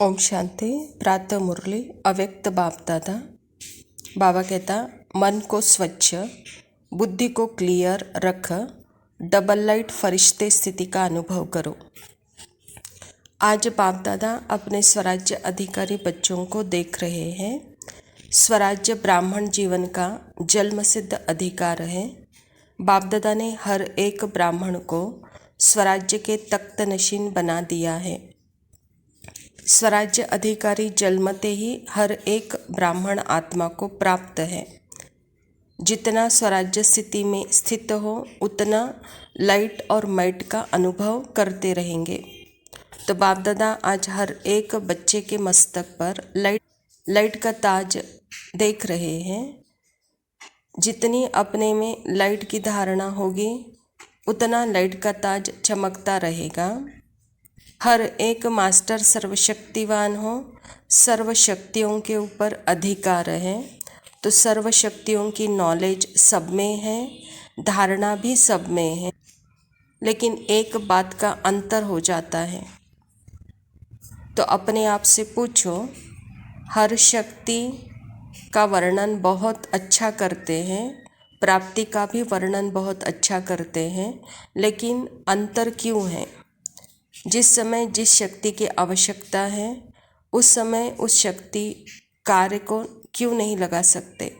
ओम शांति। प्रातः मुरली अव्यक्त बाप दादा। बाबा कहता, मन को स्वच्छ, बुद्धि को क्लियर रख, डबल लाइट फरिश्ते स्थिति का अनुभव करो। आज बाप दादा अपने स्वराज्य अधिकारी बच्चों को देख रहे हैं। स्वराज्य ब्राह्मण जीवन का जन्म सिद्ध अधिकार है। बाप दादा ने हर एक ब्राह्मण को स्वराज्य के तख्त नशीन बना दिया है। स्वराज्य अधिकारी जन्मते ही हर एक ब्राह्मण आत्मा को प्राप्त है। जितना स्वराज्य स्थिति में स्थित हो उतना लाइट और माइट का अनुभव करते रहेंगे। तो बाप दादा आज हर एक बच्चे के मस्तक पर लाइट का ताज देख रहे हैं। जितनी अपने में लाइट की धारणा होगी उतना लाइट का ताज चमकता रहेगा। हर एक मास्टर सर्वशक्तिवान हो, सर्व शक्तियों के ऊपर अधिकार है। तो सर्व शक्तियों की नॉलेज सब में है, धारणा भी सब में है, लेकिन एक बात का अंतर हो जाता है। तो अपने आप से पूछो, हर शक्ति का वर्णन बहुत अच्छा करते हैं, प्राप्ति का भी वर्णन बहुत अच्छा करते हैं, लेकिन अंतर क्यों है? जिस समय जिस शक्ति की आवश्यकता है उस समय उस शक्ति कार्य को क्यों नहीं लगा सकते?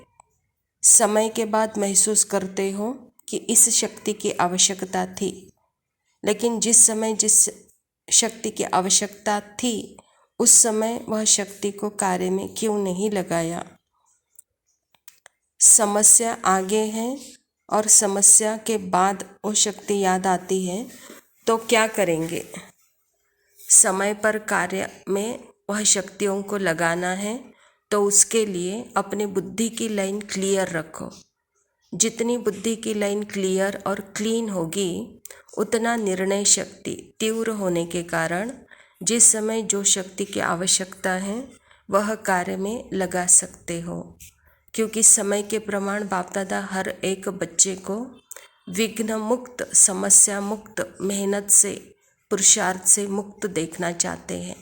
समय के बाद महसूस करते हो कि इस शक्ति की आवश्यकता थी, लेकिन जिस समय जिस शक्ति की आवश्यकता थी उस समय वह शक्ति को कार्य में क्यों नहीं लगाया? समस्या आगे है और समस्या के बाद वो शक्ति याद आती है, तो क्या करेंगे? समय पर कार्य में वह शक्तियों को लगाना है, तो उसके लिए अपने बुद्धि की लाइन क्लियर रखो। जितनी बुद्धि की लाइन क्लियर और क्लीन होगी उतना निर्णय शक्ति तीव्र होने के कारण जिस समय जो शक्ति की आवश्यकता है वह कार्य में लगा सकते हो। क्योंकि समय के प्रमाण बाप दादा हर एक बच्चे को विघ्न मुक्त, समस्या मुक्त, मेहनत से, पुरुषार्थ से मुक्त देखना चाहते हैं।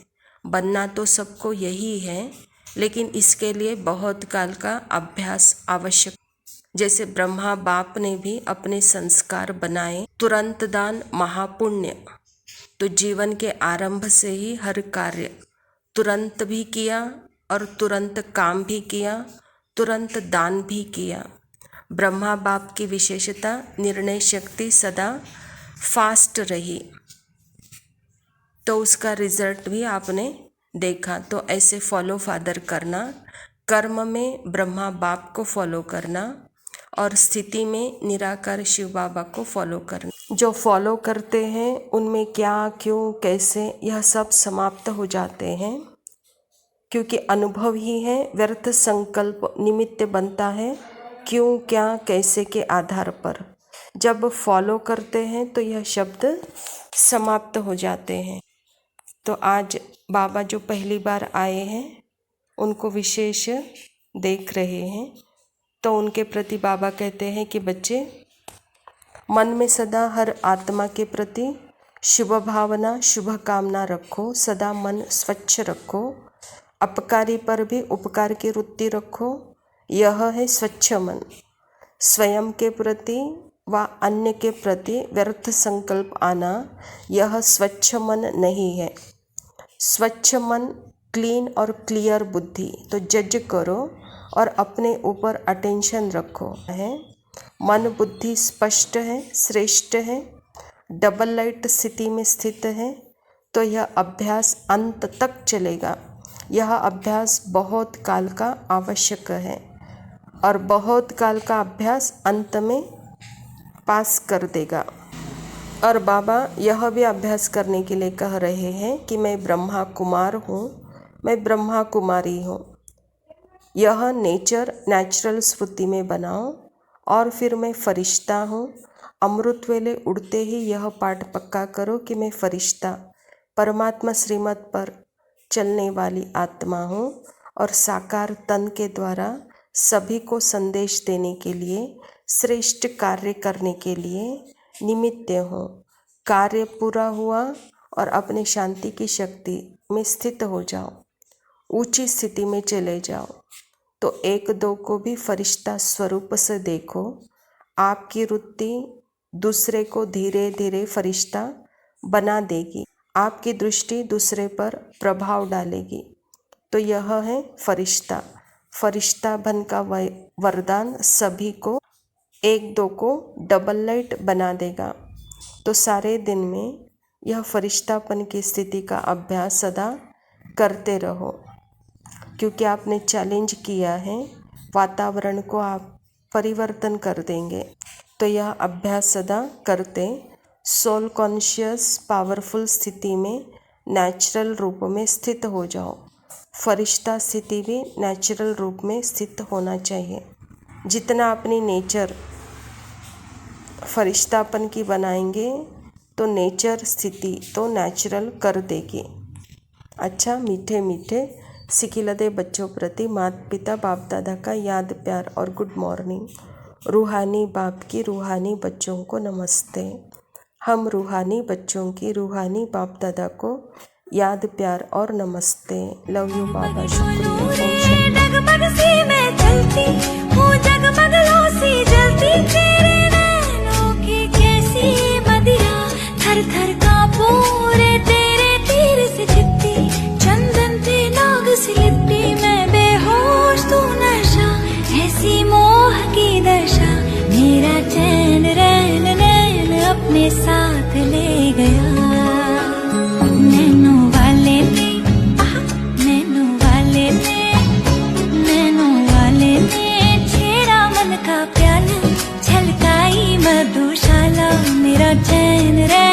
बनना तो सबको यही है, लेकिन इसके लिए बहुत काल का अभ्यास आवश्यक। जैसे ब्रह्मा बाप ने भी अपने संस्कार बनाए, तुरंत दान महापुण्य। तो जीवन के आरंभ से ही हर कार्य तुरंत भी किया और तुरंत काम भी किया, तुरंत दान भी किया। ब्रह्मा बाप की विशेषता निर्णय शक्ति सदा फास्ट रही, तो उसका रिजल्ट भी आपने देखा। तो ऐसे फॉलो फादर करना, कर्म में ब्रह्मा बाप को फॉलो करना और स्थिति में निराकार शिव बाबा को फॉलो करना। जो फॉलो करते हैं उनमें क्या, क्यों, कैसे, यह सब समाप्त हो जाते हैं, क्योंकि अनुभव ही है। व्यर्थ संकल्प निमित्त बनता है क्यों, क्या, कैसे के आधार पर। जब फॉलो करते हैं तो यह शब्द समाप्त हो जाते हैं। तो आज बाबा जो पहली बार आए हैं उनको विशेष देख रहे हैं, तो उनके प्रति बाबा कहते हैं कि बच्चे, मन में सदा हर आत्मा के प्रति शुभ भावना, शुभ कामना रखो। सदा मन स्वच्छ रखो। अपकारी पर भी उपकार की वृत्ति रखो। यह है स्वच्छ मन। स्वयं के प्रति व अन्य के प्रति व्यर्थ संकल्प आना, यह स्वच्छ मन नहीं है। स्वच्छ मन, क्लीन और क्लियर बुद्धि। तो जज करो और अपने ऊपर अटेंशन रखो है। मन बुद्धि स्पष्ट है, श्रेष्ठ है, डबल लाइट स्थिति में स्थित है। तो यह अभ्यास अंत तक चलेगा। यह अभ्यास बहुत काल का आवश्यक है और बहुत काल का अभ्यास अंत में पास कर देगा। और बाबा यह भी अभ्यास करने के लिए कह रहे हैं कि मैं ब्रह्मा कुमार हूँ, मैं ब्रह्मा कुमारी हूँ। यह नेचुरल स्फूर्ति में बनाओ और फिर मैं फरिश्ता हूँ। अमृत वेले उड़ते ही यह पाठ पक्का करो कि मैं फरिश्ता, परमात्मा श्रीमत पर चलने वाली आत्मा हूँ और साकार तन के द्वारा सभी को संदेश देने के लिए, श्रेष्ठ कार्य करने के लिए निमित्त हो। कार्य पूरा हुआ और अपने शांति की शक्ति में स्थित हो जाओ, ऊंची स्थिति में चले जाओ। तो एक दो को भी फरिश्ता स्वरूप से देखो। आपकी वृत्ति दूसरे को धीरे धीरे फरिश्ता बना देगी, आपकी दृष्टि दूसरे पर प्रभाव डालेगी। तो यह है फरिश्ता। फरिश्ता बन का वरदान सभी को, एक दो को डबल लाइट बना देगा। तो सारे दिन में यह फरिश्तापन की स्थिति का अभ्यास सदा करते रहो, क्योंकि आपने चैलेंज किया है, वातावरण को आप परिवर्तन कर देंगे। तो यह अभ्यास सदा करते सोल कॉन्शियस पावरफुल स्थिति में नेचुरल रूप में स्थित हो जाओ। फरिश्ता स्थिति भी नेचुरल रूप में स्थित होना चाहिए। जितना अपनी नेचर फरिश्तापन की बनाएंगे तो नेचर स्थिति तो नेचुरल कर देगी। अच्छा, मीठे मीठे सिखिलदे बच्चों प्रति माता पिता बाप दादा का याद प्यार और गुड मॉर्निंग। रूहानी बाप की रूहानी बच्चों को नमस्ते। हम रूहानी बच्चों की रूहानी बाप दादा को याद प्यार और नमस्ते। लव यू बाबा, शुक्रिया। जगमग सी मैं चलती हूँ, जगमग सी जलती, तेरे नैनों की कैसी मदिरा, थर थर कांपू रे तेरे तीर से चित्ती, चंदन पे नाग सी लिपटी, मैं बेहोश तू नशा, ऐसी मोह की दशा, मेरा चैन रैन नैन अपने साथ ले गया। नैनों वाले ने, नैनों वाले ने, नैनों वाले ने छेड़ा मन का प्याला, छलकाई मधुशाला, मेरा चैन रैन